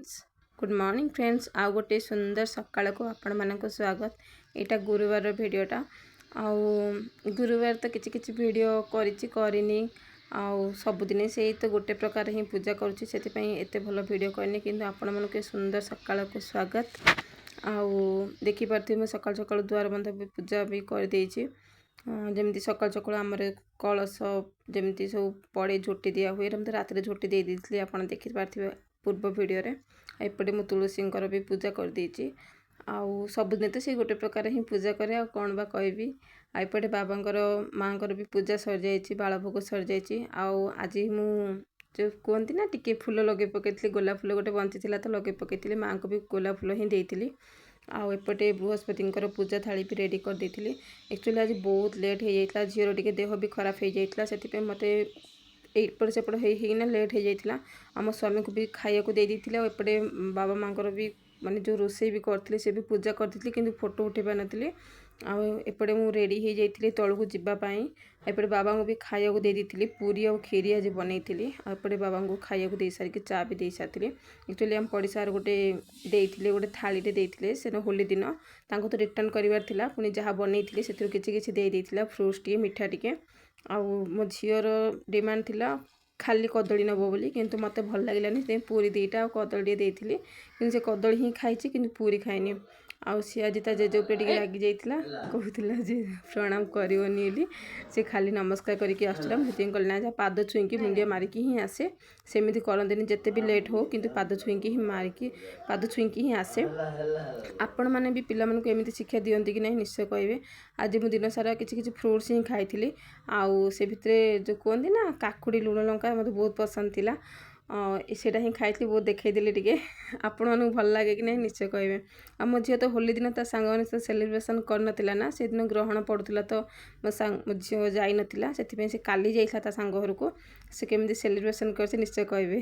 Good morning friends आउ गोटे सुंदर सकाळ को आपण मानक स्वागत। यहाँ गुरुवार भिडटा आउ गुरुवार तो किछि किछि वीडियो करनी आउ सबुदिन से तो गोटे प्रकार ही पूजा करुच्ची से एत भल वीडियो करनी कि आपण मानक सुंदर सकाळ को स्वागत। आउ देखिपे मुझे सकाल सकाल दुआर बंध पूजा भी करदे जमी सकाल सकाल आम कलश जमी सब पड़े झोटी दिया हुए रात झोटी दे दी आप देखिपे पूर्व वीडियो रे। एपटे मु तुलसी भी पूजा कर देछि आउ सबुदिन तो से गोटे प्रकार ही पूजा करे आ कौन बा कहबी। एपटे बाबांकर माँकर भी पूजा सर जाइए बाल भोग सर जाइए। आउ आज मु जो कहती ना टिके फूल लगे पकई गोलाप फूल गोटे बंची तो लगे पकई माँ को भी गोलाप फूल ही देती। आउ एपटे बृहस्पति पूजा थाली भी रेडी कर देती। एक्चुअली आज बहुत लेट हो जाता झीर टे देह भी खराब हो जाता से मत एपट सेपट होना लेट हो जाता। आम स्वामी को भी खाया को दे दी एपटे बाबा माँ भी माने जो रोसे भी करते से भी पूजा करती कि फोटो उठे पार नी। आउे मु रेडी हो जाती तलू को जीवाई एपटे बाबा को भी खाया को दे दी पूरी और खीरी आज बनई एपटे बाबा को खाया को दे सारिक चा भी दे सारी। एक्चुअली आम पड़शार गोटे गोटे थाली देते से होली दिन तो रिटर्न करार था पुणी जहाँ बनई से किसी देता फ्रुट्स टे मिठा टे। आउ मो झीर डिमांड थिला खाली कदली नब बोली किंतु मत भल लगे पूरी दीटा कदली देती कि कदली ही खाई कि पूरी खाइनी। आउ सी आज जेजे उपर टे रागी जाइला कहूला जे प्रणाम करनी से खाली नमस्कार करके आसला मुझे कहना जहाँ पाद छुईकी मुंडिया मारिकी ही आसे सेमती करते जिते भी लेट हो किंतु पाद छुईकी ही मारिकी पाद छुईकी ही आसे। आपण मैंने भी पिला मानक एमती शिक्षा दियंती कि नहीं निश्चय कहे। आज मुझे दिन सारा किसी फ्रुट्स ही खाई आउ से भितर जो कहते ना काकुड़ी लुण लंका मत बहुत पसंद थिला सेटा ही खाई बहुत देखईदेली टे आपण मानक भल लगे कि नहीं निश्चय कहे। आ मो झील तो होली दिन ता सांग मैंने सेलिब्रेशन करना ना से दिन ग्रहण पड़ूला तो मो झील जाई नथिला से काली जाइला ता सांग घर को से केमती सेलिब्रेशन कर निश्चय कहे।